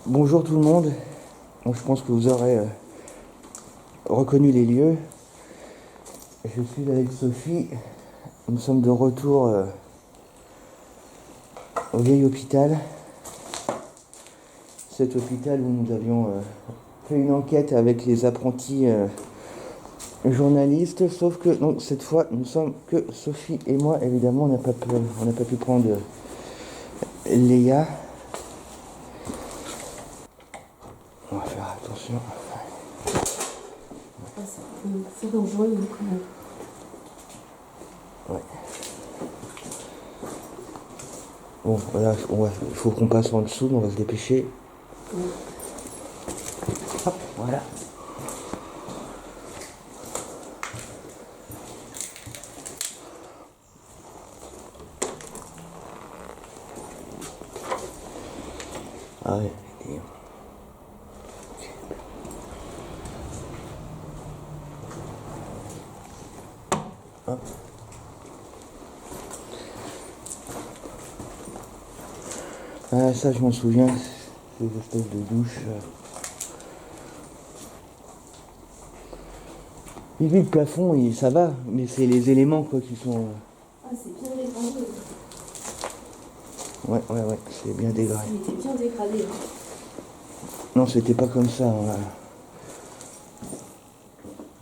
Bonjour tout le monde. Donc, je pense que vous aurez reconnu les lieux. Je suis avec Sophie. Nous sommes de retour au vieil hôpital. Cet hôpital où nous avions fait une enquête avec les apprentis journalistes. Sauf que donc, cette fois, nous sommes que Sophie et moi. Évidemment, on n'a pas pu prendre Léa. On va faire attention. C'est dangereux quand même. Ouais. Bon, voilà, il faut qu'on passe en dessous, on va se dépêcher. Ouais. Hop, voilà. Ah ouais. Hop. Ah, ça, je m'en souviens, ces espèces de douches. Oui, le plafond, ça va, mais c'est les éléments quoi qui sont. Ah, c'est bien dégradé. Ouais, c'est bien dégradé. Il était bien dégradé. Non, c'était pas comme ça.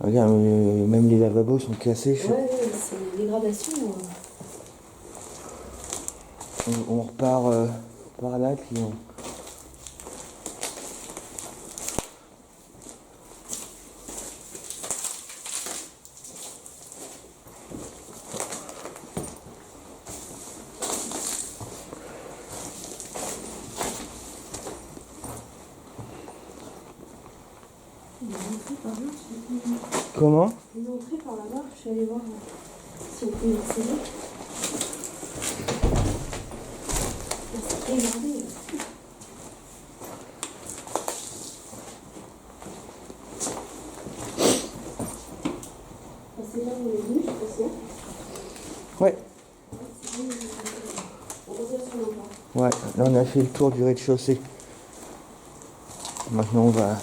Regarde, même les lavabos sont cassés. Ouais, c'est une dégradation. On repart par là, puis on. Une entrée par là, Comment? une entrée par là-bas, je suis allée voir si on peut y accéder. C'est dégradé. C'est là où on est venu, je pense. Ouais. On revient sur le plan. Ouais, là on a fait le tour du rez-de-chaussée. Maintenant on va.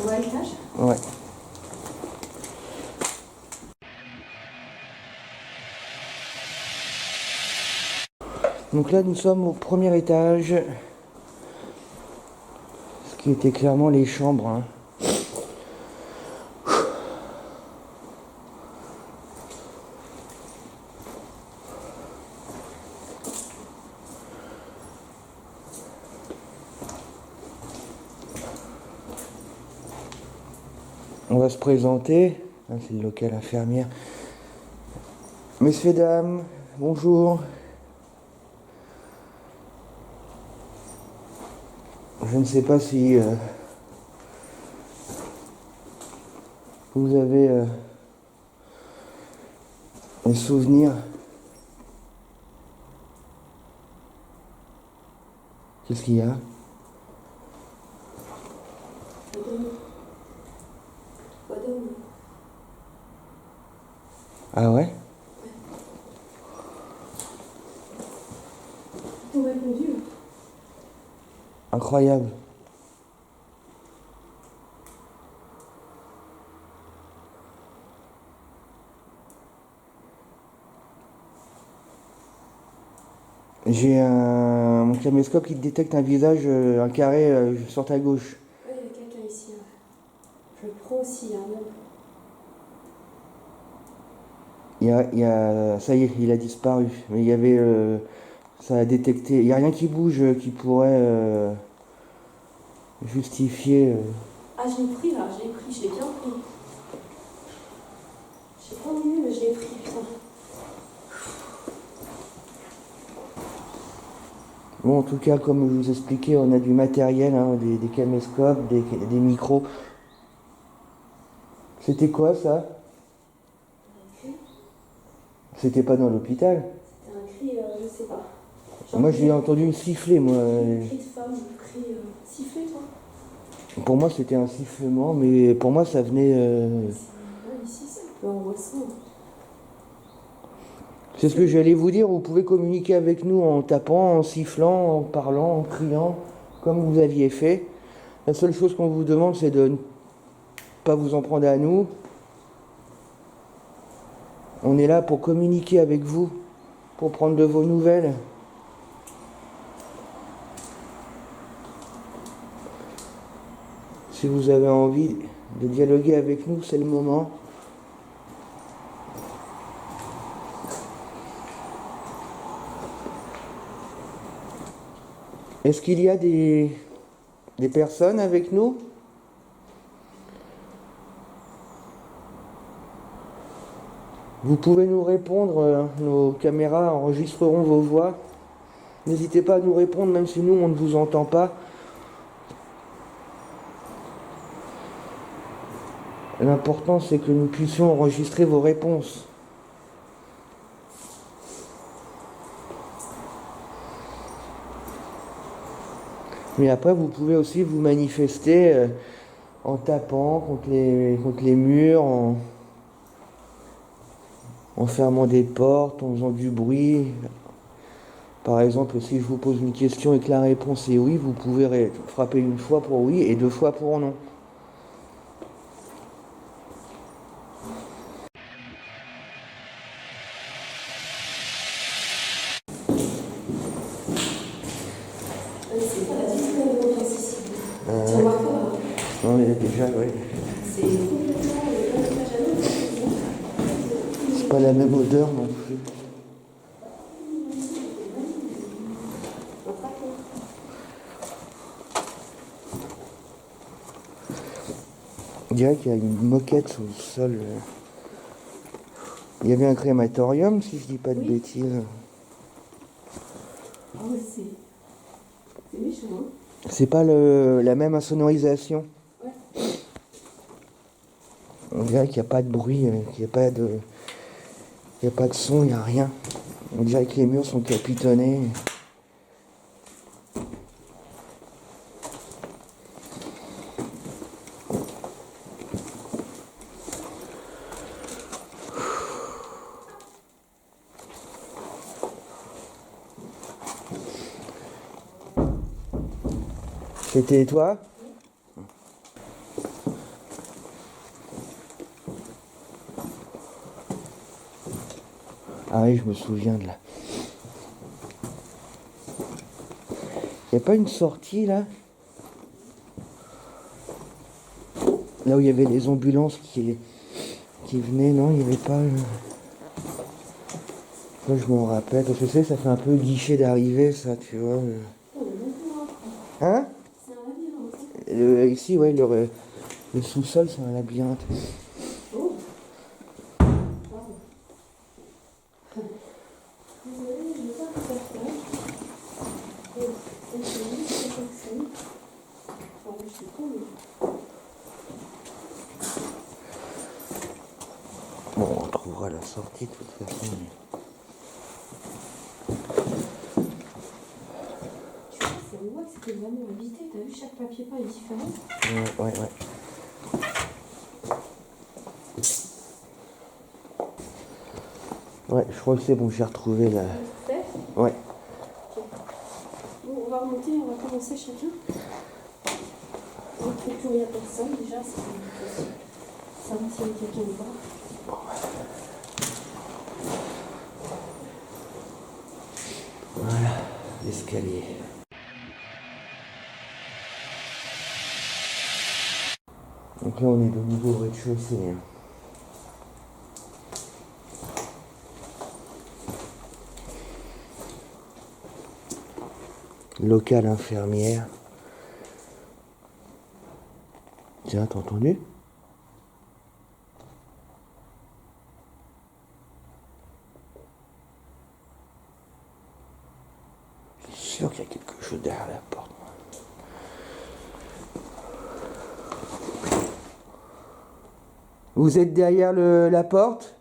On va à l'étage? Ouais. Donc là nous sommes au premier étage. Ce qui était clairement les chambres. Hein. On va se présenter. Ah, c'est le local infirmière. Messieurs, dames, bonjour. Je ne sais pas si vous avez un souvenir. Qu'est-ce qu'il y a? Ah ouais? Tout répondu. Incroyable. J'ai mon caméscope qui détecte un visage, un carré sur ta gauche. Ouais, il y a quelqu'un ici. Ouais. Je le prends aussi, hein, même. Ça y est, il a disparu. Mais il y avait, ça a détecté. Il n'y a rien qui bouge qui pourrait justifier. Ah, je l'ai pris là, je l'ai bien pris. Je sais pas où il est, mais je l'ai pris, putain. Bon, en tout cas, comme je vous expliquais, on a du matériel, hein, des caméscopes, des micros. C'était quoi ça? C'était pas dans l'hôpital? C'était un cri, je sais pas. Moi, j'ai entendu siffler, moi. Un cri de femme, un cri sifflé, toi? Pour moi, c'était un sifflement, mais pour moi, ça venait. Ouais, ici, c'est un peu angoissant. C'est ce que j'allais vous dire, vous pouvez communiquer avec nous en tapant, en sifflant, en parlant, en criant, comme vous aviez fait. La seule chose qu'on vous demande, c'est de ne pas vous en prendre à nous. On est là pour communiquer avec vous, pour prendre de vos nouvelles. Si vous avez envie de dialoguer avec nous, c'est le moment. Est-ce qu'il y a des personnes avec nous? Vous pouvez nous répondre, nos caméras enregistreront vos voix. N'hésitez pas à nous répondre, même si nous, on ne vous entend pas. L'important, c'est que nous puissions enregistrer vos réponses. Mais après, vous pouvez aussi vous manifester en tapant contre les murs, en fermant des portes, en faisant du bruit. Par exemple, si je vous pose une question et que la réponse est oui, vous pouvez frapper une fois pour oui et 2 fois pour non. C'est pas la vie de l'audience. Tu remarqueras. Non, mais déjà, oui. C'est complètement C'est pas la même odeur non plus. On dirait qu'il y a une moquette sur le sol. Il y avait un crématorium, si je dis pas de bêtises. Ah ouais, c'est méchant, hein. C'est pas la même insonorisation. Ouais. On dirait qu'il n'y a pas de bruit, qu'il n'y a pas de son, il n'y a rien. On dirait que les murs sont capitonnés. C'était toi? Ah oui, je me souviens de là. Il n'y a pas une sortie là? Là où il y avait les ambulances qui venaient, non, il n'y avait pas... Moi je m'en rappelle, parce que ça fait un peu guichet d'arrivée ça, tu vois. Hein? C'est un labyrinthe. Ici, ouais, le sous-sol, c'est un labyrinthe. Oh. Pardon. Désolée, je ne veux pas faire ça. Je suis con, mais... Bon, on trouvera la sortie de toute façon. Tu vois, on voit que c'était vraiment habité. T'as vu, chaque papier peint est différent. Ouais. Ouais, je crois que c'est bon, j'ai retrouvé la... Fait. Ouais. Bon, on va remonter, on va commencer chacun. On ne trouve plus rien personne déjà, c'est possible. Ça va s'il y a quelqu'un ou pas. Voilà, l'escalier. Donc là, on est de nouveau au rez-de-chaussée. Hein. Local infirmière. Tiens, t'as entendu? Je suis sûr qu'il y a quelque chose derrière la porte. Vous êtes derrière la porte?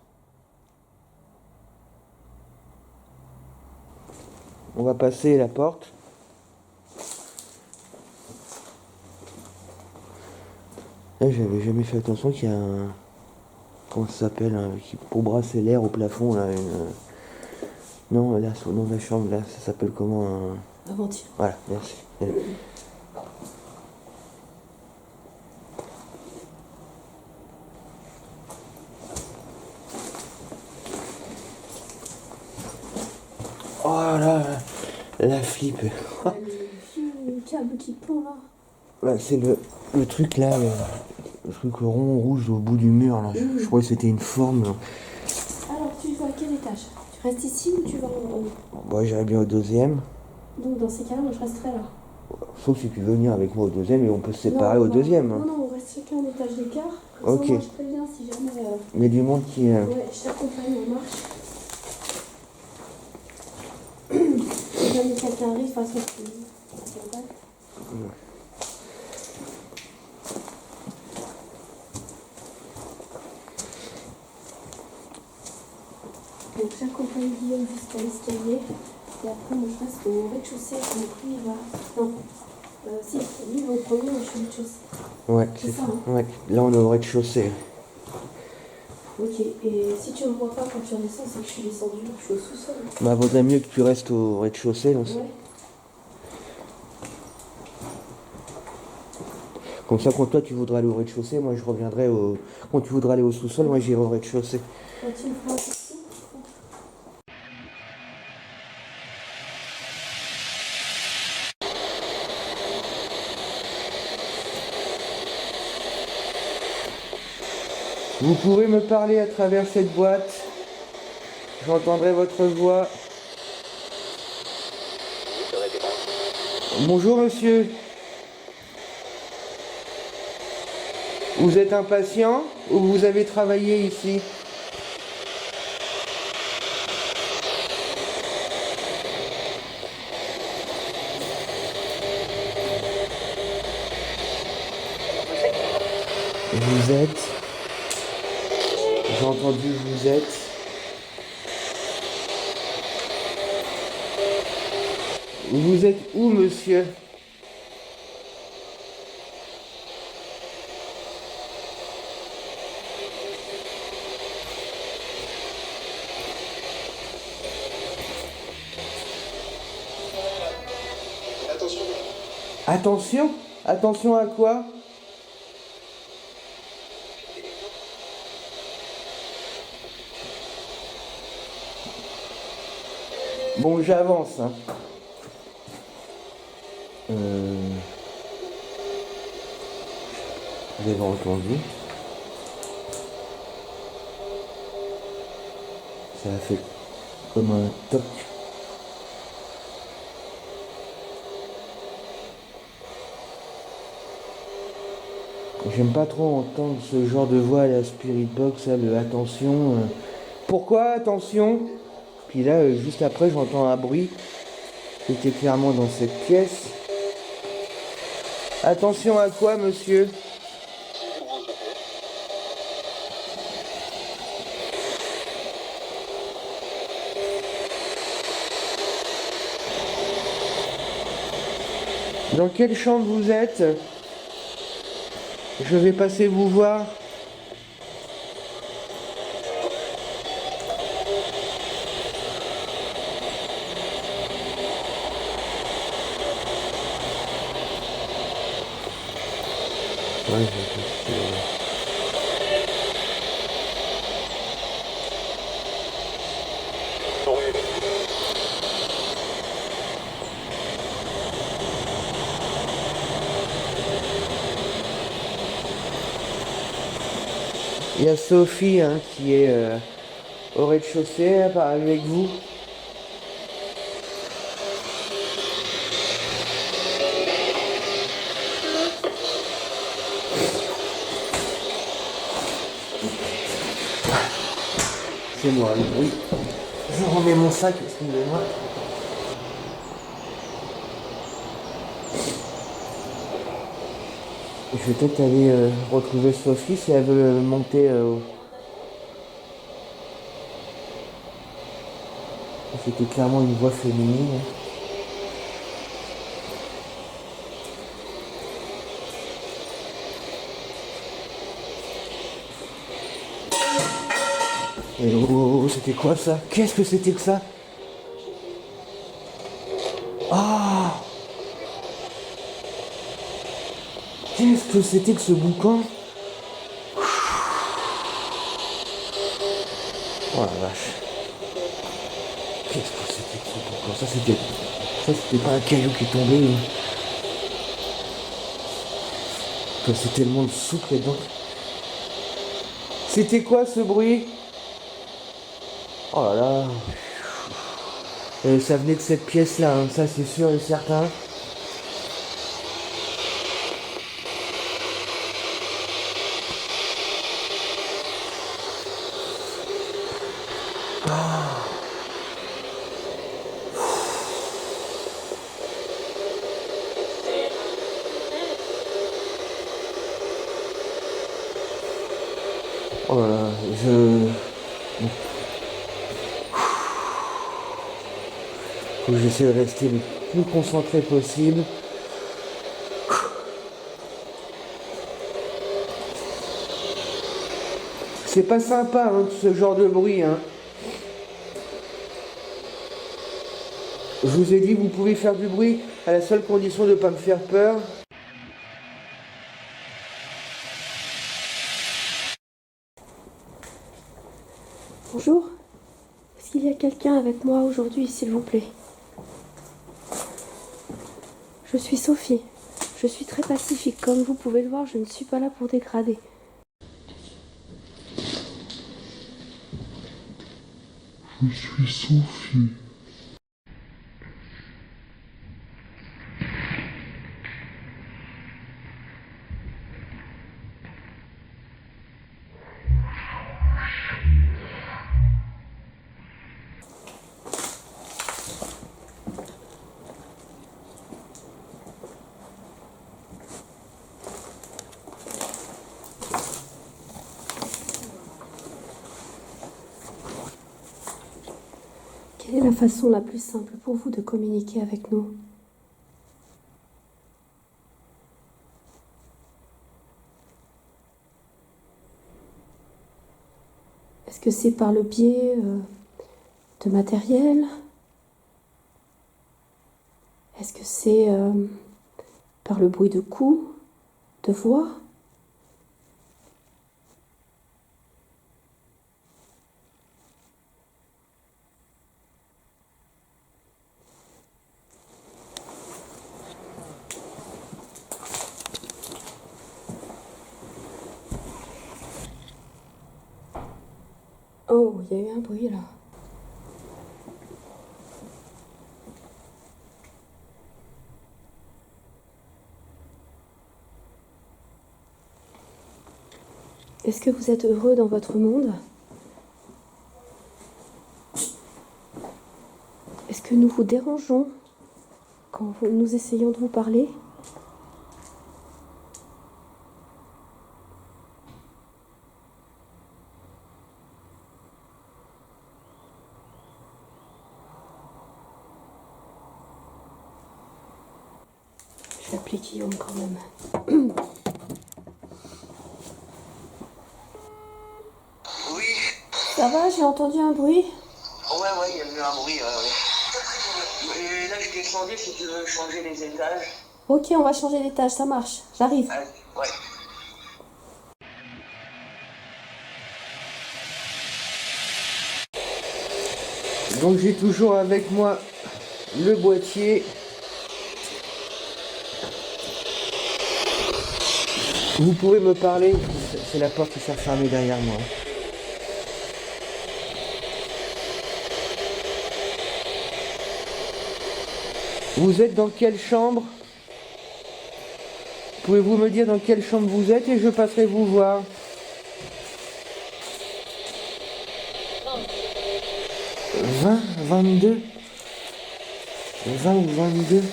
On va passer la porte. Là, j'avais jamais fait attention qu'il y a un... Comment ça s'appelle? Pour brasser l'air au plafond, là. Non, là, dans la chambre, là, ça s'appelle comment Avant-hier. Voilà, merci. Oh là, la flip. Le vieux câble qui pend là. Ouais, c'est le truc là, le truc rond rouge au bout du mur là. Je crois que c'était une forme. Alors, tu vas à quel étage? Tu restes ici ou tu vas en haut? Bon, j'irais bien au deuxième. Donc, dans ces cas-là, moi, je resterai là. Sauf si tu veux venir avec moi au deuxième et on peut se séparer Non, au non, deuxième. Non, non, on reste chacun un étage d'écart. Comme Ok. ça, moi, je préviens si jamais. Il y a du monde qui. Ouais, je t'accompagne en marche. Si jamais quelqu'un arrive, de toute façon, tu contactes. Donc, j'accompagne Guillaume jusqu'à l'escalier. Et après, moi, je reste au rez-de-chaussée. Donc, lui, il va. Non. Si, lui, il va au premier, moi, je suis au rez-de-chaussée. Ouais, C'est ça, hein. ouais. Là, on est au rez-de-chaussée. Ok, et si tu ne me vois pas quand tu redescends, c'est que je suis descendue, je suis au sous-sol. Bah, vaudrait mieux que tu restes au rez-de-chaussée. Ouais. Comme ça, quand toi tu voudras aller au rez-de-chaussée, moi je reviendrai au. Quand tu voudras aller au sous-sol, moi j'irai au rez-de-chaussée. Quand tu me feras un petit. Vous pouvez me parler à travers cette boîte. J'entendrai votre voix. Bonjour monsieur. Vous êtes impatient ou vous avez travaillé ici? Vous êtes. J'ai entendu vous êtes. Vous êtes où monsieur? Attention? Attention à quoi? Bon, j'avance. Hein. Vous avez entendu? Ça a fait comme un toc. J'aime pas trop entendre ce genre de voix à la Spirit Box, là, le attention. Pourquoi attention? Puis là, juste après, j'entends un bruit. C'était clairement dans cette pièce. Attention à quoi, monsieur? Dans quelle chambre vous êtes? Je vais passer vous voir. Ouais, je vais passer. Il y a Sophie hein, qui est au rez-de-chaussée avec vous. C'est moi, oui. Je remets mon sac, excusez-moi. Je vais peut-être aller retrouver Sophie si elle veut monter. C'était clairement une voix féminine. Et oh, c'était quoi ça? Qu'est-ce que c'était que ça? Ah! Qu'est-ce que c'était que ce boucan? Oh la vache. Qu'est-ce que c'était que ce boucan? Ça c'était pas un caillou qui est tombé. C'est tellement de soupe là-dedans. C'était quoi ce bruit? Oh là là. Ça venait de cette pièce-là, hein, ça c'est sûr et certain. Oh là là, faut que j'essaie de rester le plus concentré possible. C'est pas sympa, hein, ce genre de bruit, hein. Je vous ai dit, vous pouvez faire du bruit à la seule condition de ne pas me faire peur. Bonjour. Est-ce qu'il y a quelqu'un avec moi aujourd'hui, s'il vous plaît? Je suis Sophie. Je suis très pacifique. Comme vous pouvez le voir, je ne suis pas là pour dégrader. Je suis Sophie. Quelle est la façon la plus simple pour vous de communiquer avec nous? Est-ce que c'est par le biais de matériel? Est-ce que c'est par le bruit de coups, de voix? Oh, il y a eu un bruit là. Est-ce que vous êtes heureux dans votre monde? Est-ce que nous vous dérangeons quand nous essayons de vous parler? Je vais appeler Guillaume quand même. Oui, Ça va, j'ai entendu un bruit. ouais, il y a eu un bruit. Et là, je t'ai demandé si tu veux changer les étages. Ok, on va changer d'étage, ça marche. J'arrive. Ouais. Donc j'ai toujours avec moi le boîtier. Vous pouvez me parler, c'est la porte qui s'est fermée derrière moi. Vous êtes dans quelle chambre? Pouvez-vous me dire dans quelle chambre vous êtes et je passerai vous voir. 20, 22, 20 ou 22.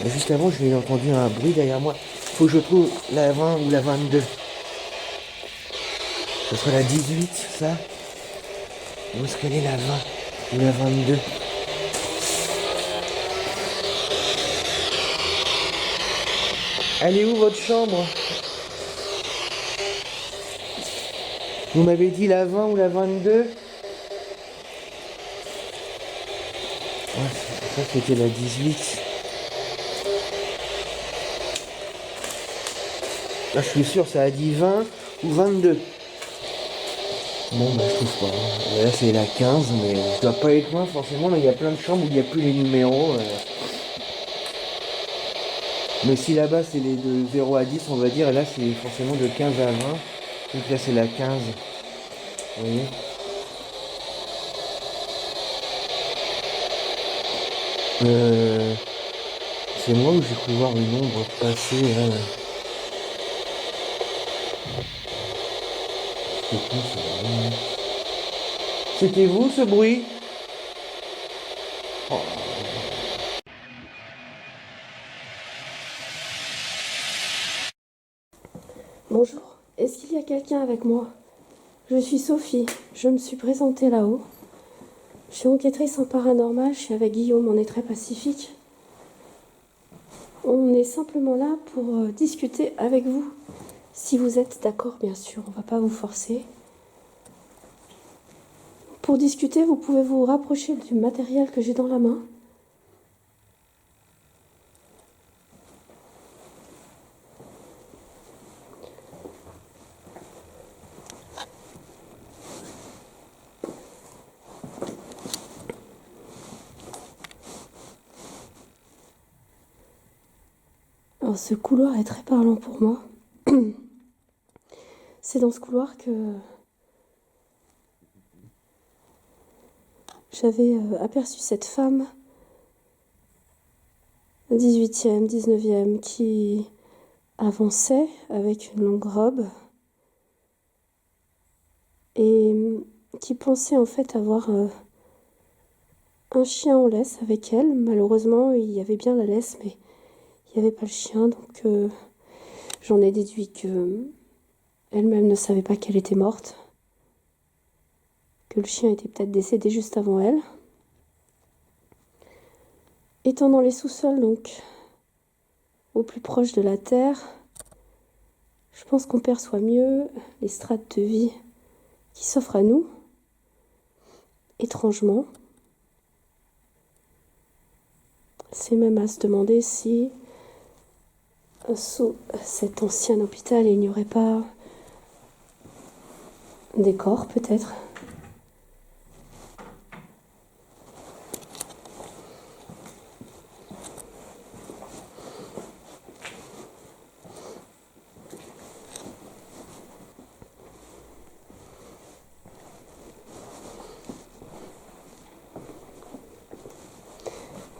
Juste avant, j'ai entendu un bruit derrière moi. Faut que je trouve la 20 ou la 22. Ce serait la 18, ça? Où est-ce qu'elle est la 20 ou la 22? Elle est où votre chambre? Vous m'avez dit la 20 ou la 22? Ça c'était la 18. Là, je suis sûr, ça a dit 20 ou 22. Bon, bah, je trouve pas. Et là, c'est la 15, mais je dois pas être loin forcément, mais il y a plein de chambres où il n'y a plus les numéros. Mais si là-bas, c'est les de 0 à 10, on va dire, et là, c'est forcément de 15 à 20. Donc là, c'est la 15. Vous voyez? C'est moi où j'ai cru voir une ombre passer, là. C'est quoi ce bruit? C'était vous, ce bruit? Oh. Bonjour, est-ce qu'il y a quelqu'un avec moi? Je suis Sophie, je me suis présentée là-haut. Je suis enquêtrice en paranormal, je suis avec Guillaume, on est très pacifique. On est simplement là pour discuter avec vous. Si vous êtes d'accord, bien sûr, on ne va pas vous forcer. Pour discuter, vous pouvez vous rapprocher du matériel que j'ai dans la main. Alors, ce couloir est très parlant pour moi. C'est dans ce couloir que j'avais aperçu cette femme, 18e, 19e, qui avançait avec une longue robe et qui pensait en fait avoir un chien en laisse avec elle. Malheureusement, il y avait bien la laisse, mais il n'y avait pas le chien, donc j'en ai déduit que elle-même ne savait pas qu'elle était morte, que le chien était peut-être décédé juste avant elle. Étant dans les sous-sols, donc au plus proche de la terre, je pense qu'on perçoit mieux les strates de vie qui s'offrent à nous, étrangement. C'est même à se demander si sous cet ancien hôpital, il n'y aurait pas des corps, peut-être.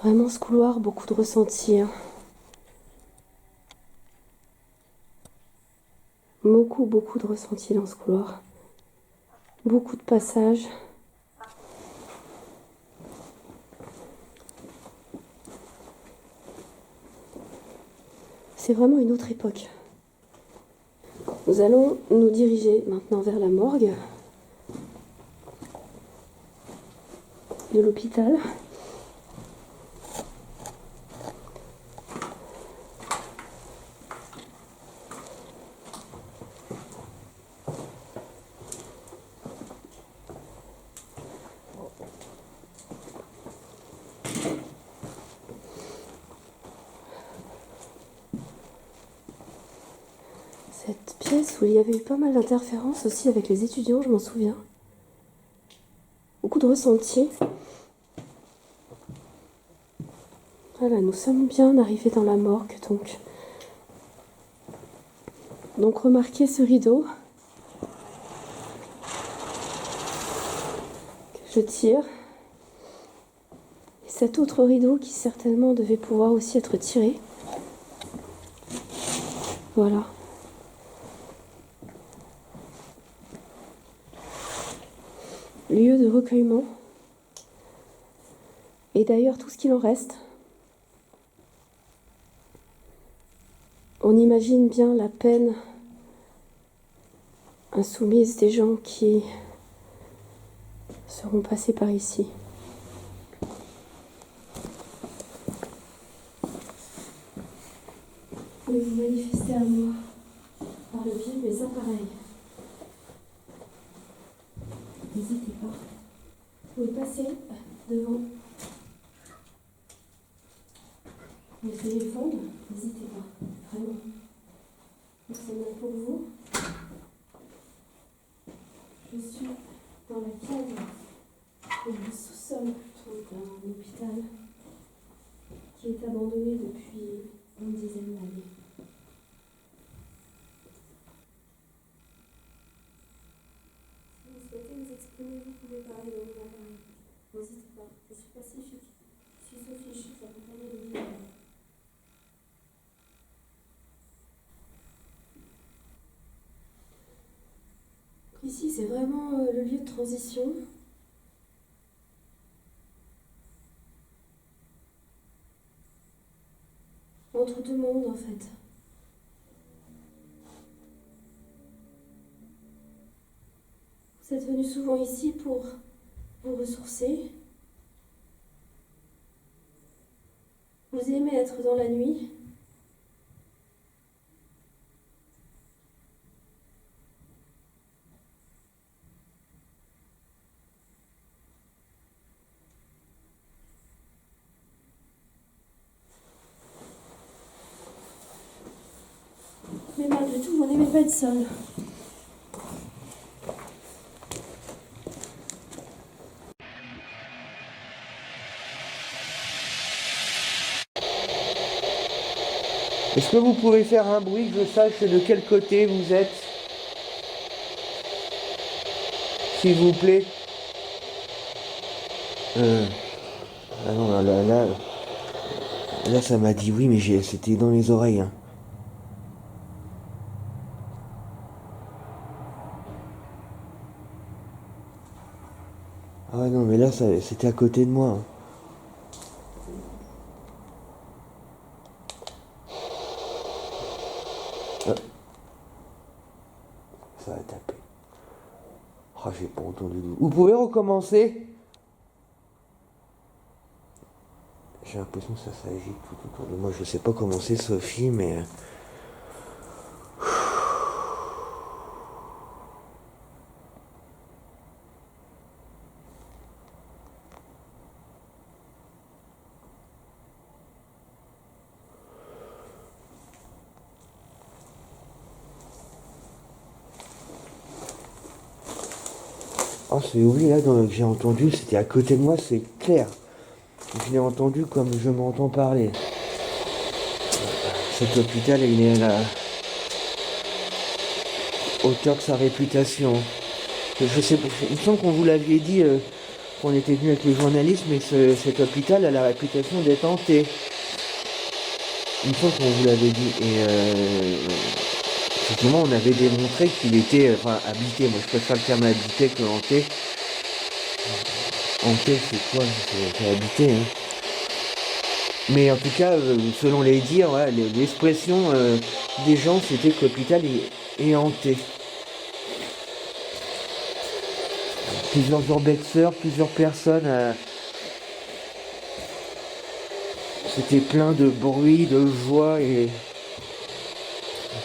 Vraiment, ce couloir, beaucoup de ressentis. Beaucoup de ressentis dans ce couloir. Beaucoup de passages. C'est vraiment une autre époque. Nous allons nous diriger maintenant vers la morgue de l'hôpital. Cette pièce où il y avait eu pas mal d'interférences aussi avec les étudiants, je m'en souviens. Beaucoup de ressentis. Voilà, nous sommes bien arrivés dans la morgue, donc remarquez ce rideau que je tire. Et cet autre rideau qui certainement devait pouvoir aussi être tiré. Voilà. Lieu de recueillement. Et d'ailleurs, tout ce qu'il en reste. On imagine bien la peine insoumise des gens qui seront passés par ici. Pouvez vous manifester à moi par le biais de mes appareils. N'hésitez pas. Vous pouvez passer devant. Vous essayez le fond, n'hésitez pas, vraiment. C'est mal pour vous. Je suis dans la cave, dans le sous-sol d'un hôpital qui est abandonné depuis une dizaine d'années. Si vous souhaitez vous exprimer, vous pouvez parler dans vos appareils. N'hésitez pas, je suis pacifique. Je suis Sophie, je suis accompagnée de Guillaume. Ici, c'est vraiment le lieu de transition. Entre deux mondes, en fait. Vous êtes venu souvent ici pour vous ressourcer. Vous aimez être dans la nuit. Mais malgré tout, vous n'aimez pas être seul. Est-ce que vous pouvez faire un bruit que je sache de quel côté vous êtes? S'il vous plaît. Ah non, là, ça m'a dit oui, mais c'était dans les oreilles. Hein. Ah ouais, non, mais là, c'était à côté de moi. Hein. Ah. Ça a tapé. Oh, j'ai pas entendu. Vous pouvez recommencer? J'ai l'impression que ça s'agite tout autour de moi. Je sais pas comment c'est Sophie, mais... Oh, c'est oui, là, que j'ai entendu, c'était à côté de moi, c'est clair. Je l'ai entendu comme je m'entends parler. Cet hôpital, il est à la hauteur de sa réputation. Je sais, il me semble qu'on vous l'aviez dit, qu'on était venu avec les journalistes, mais cet hôpital a la réputation d'être hanté. Il me semble qu'on vous l'avait dit. Et effectivement, on avait démontré qu'il était habité. Moi, je préfère le terme habité que hanté. Hanté, c'est quoi? C'est habité, hein. Mais en tout cas, selon les dires, ouais, l'expression des gens, c'était que l'hôpital est hanté. Plusieurs urbexeurs, plusieurs personnes. C'était plein de bruit, de joie et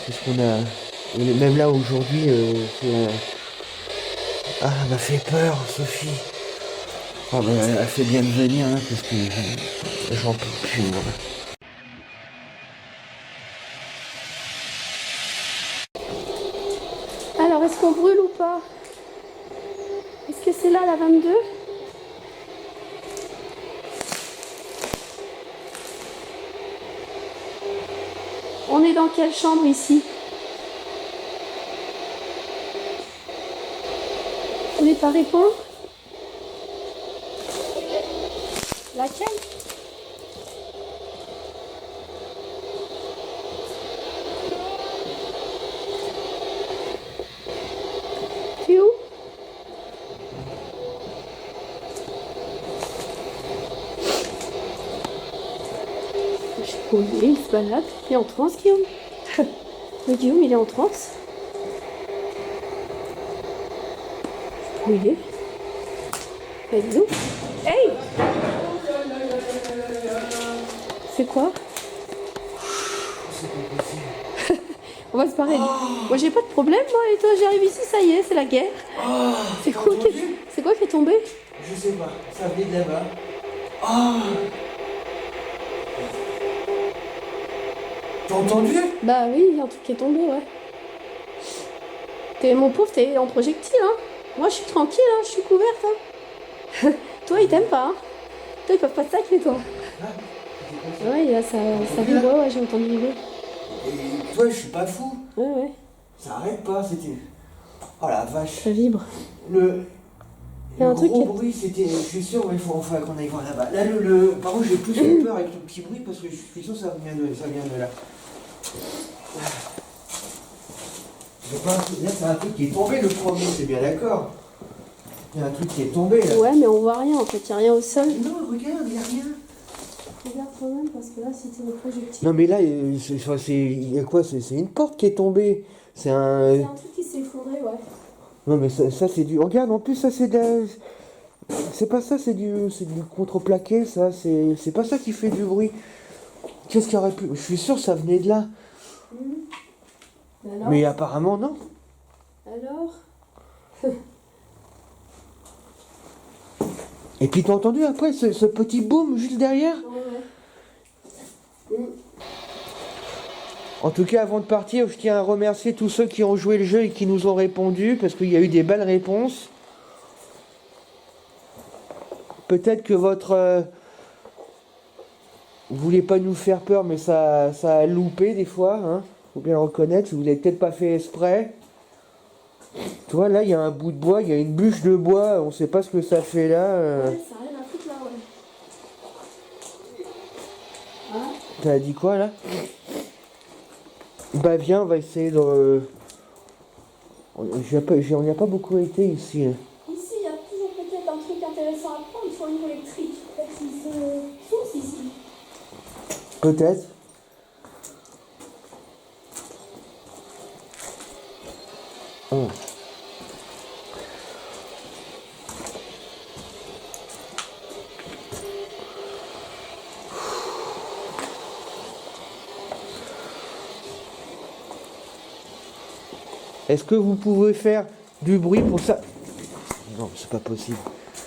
c'est ce qu'on a. Et même là aujourd'hui, ah, elle m'a fait peur, Sophie. Ah bah, elle fait bien de venir, hein, parce que j'en peux plus, moi. Alors, est-ce qu'on brûle ou pas? Est-ce que c'est là la 22? On est dans quelle chambre ici? Vous voulez pas répondre? Laquelle? Tu es où? Je sais pas où il se balade. Il est en transe, Guillaume. Le Guillaume, il est en transe. Où il est? Dis-nous. Hey! C'est quoi? On va se barrer. Moi j'ai pas de problème, moi, et toi j'arrive ici, ça y est, c'est la guerre. C'est quoi, qui est tombé? Je sais pas, ça venait de là-bas. Oh. T'as entendu? Bah oui, il y a un truc qui est tombé, ouais. Mon pauvre, t'es en projectile, hein. Moi, je suis tranquille, hein, je suis couverte, hein. Toi, ils t'aiment pas, hein. Toi, ils peuvent pas te sacrer, toi. Ouais, là, ça vibre, ouais, j'ai entendu vibrer. Et toi, je suis pas fou. Ouais, ouais, Ça arrête pas, c'était... Oh la vache. ça vibre. Le Il y a un gros truc qui est- bruit, c'était... Je suis sûr, il faut qu'on aille voir là-bas. Là, par contre, j'ai plus peur avec le petit bruit parce que je suis sûr que ça vient de là. Là, c'est un truc qui est tombé, le premier, c'est bien d'accord. Il y a un truc qui est tombé, là. Ouais, mais on voit rien, en fait, il n'y a rien au sol. Non, regarde, il n'y a rien. Regarde quand même, parce que là, c'était le projectile. Non, mais là, il y a quoi? C'est une porte qui est tombée. C'est un... C'est un truc qui s'est effondré, ouais. Non, mais ça c'est du... Regarde, en plus, ça, c'est de la... C'est pas ça, c'est du contreplaqué, ça. C'est pas ça qui fait du bruit. Qu'est-ce qu'il y aurait pu... Je suis sûr que ça venait de là. Alors, Mais apparemment, non. alors Et puis, t'as entendu après ce petit boom juste derrière? Ouais. En tout cas, avant de partir, je tiens à remercier tous ceux qui ont joué le jeu et qui nous ont répondu, parce qu'il y a eu des belles réponses. Peut-être que vous voulez pas nous faire peur, mais ça a loupé des fois, hein. Faut bien le reconnaître, vous l'avez peut-être pas fait exprès. Tu vois, là, il y a un bout de bois, il y a une bûche de bois, on sait pas ce que ça fait là. Ouais, ça a rien à foutre là, ouais. Ah, T'as dit quoi, là? Bah viens, on va essayer de... On n'y a pas beaucoup été ici. Hein. ici, il y a toujours peut-être un truc intéressant à prendre, il faut une niveau électrique. Peut-être qu'ils se sourcent ici. Peut-être. Oh. Est-ce que vous pouvez faire du bruit pour ça? Non, c'est pas possible.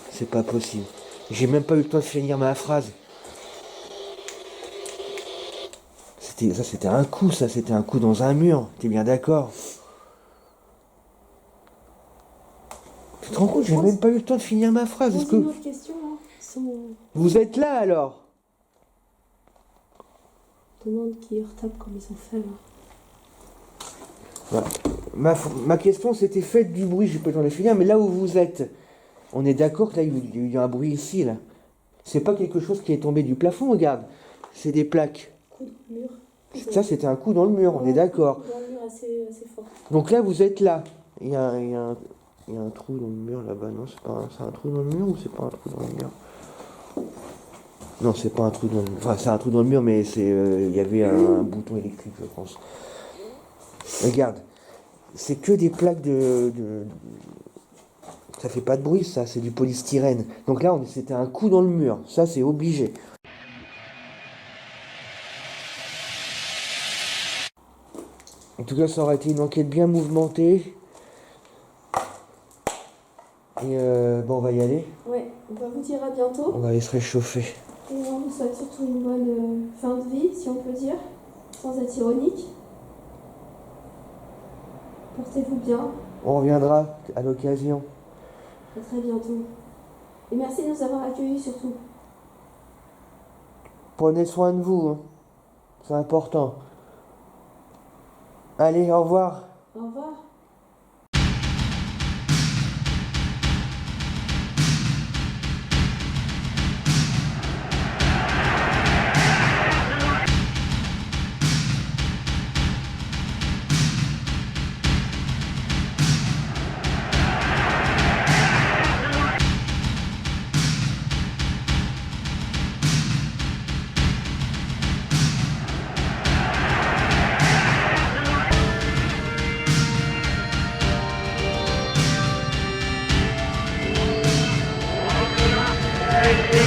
C'est pas possible. J'ai même pas eu le temps de finir ma phrase. C'était un coup, ça. C'était un coup dans un mur. T'es bien d'accord? Tu te rends compte, j'ai même pas eu le temps de finir ma phrase. Est-ce Pose une que autre question, hein. vous êtes là alors? On demande qui retape comme ils ont fait là. Voilà. Ma question c'était faites du bruit, j'ai pas le temps de finir, mais là où vous êtes, on est d'accord que là il y a eu un bruit ici là. C'est pas quelque chose qui est tombé du plafond, regarde. C'est des plaques. Coup de mur. Ça c'était un coup dans le mur, on est d'accord. Dans le mur assez fort. Donc là vous êtes là. Il y a un trou dans le mur là-bas, non? C'est un trou dans le mur ou c'est pas un trou dans le mur? Non, c'est pas un trou dans le mur. Enfin, c'est un trou dans le mur, mais il y avait un bouton électrique, je pense. Regarde, c'est que des plaques ça fait pas de bruit, ça, c'est du polystyrène. Donc là, c'était un coup dans le mur. Ça, c'est obligé. En tout cas, ça aurait été une enquête bien mouvementée. Et bon, on va y aller. Ouais, on va vous dire à bientôt. On va aller se réchauffer. Et on vous souhaite surtout une bonne fin de vie, si on peut dire, sans être ironique. Portez-vous bien. On reviendra à l'occasion. À très bientôt. Et merci de nous avoir accueillis surtout. Prenez soin de vous, hein. C'est important. Allez, au revoir. Au revoir. Hey,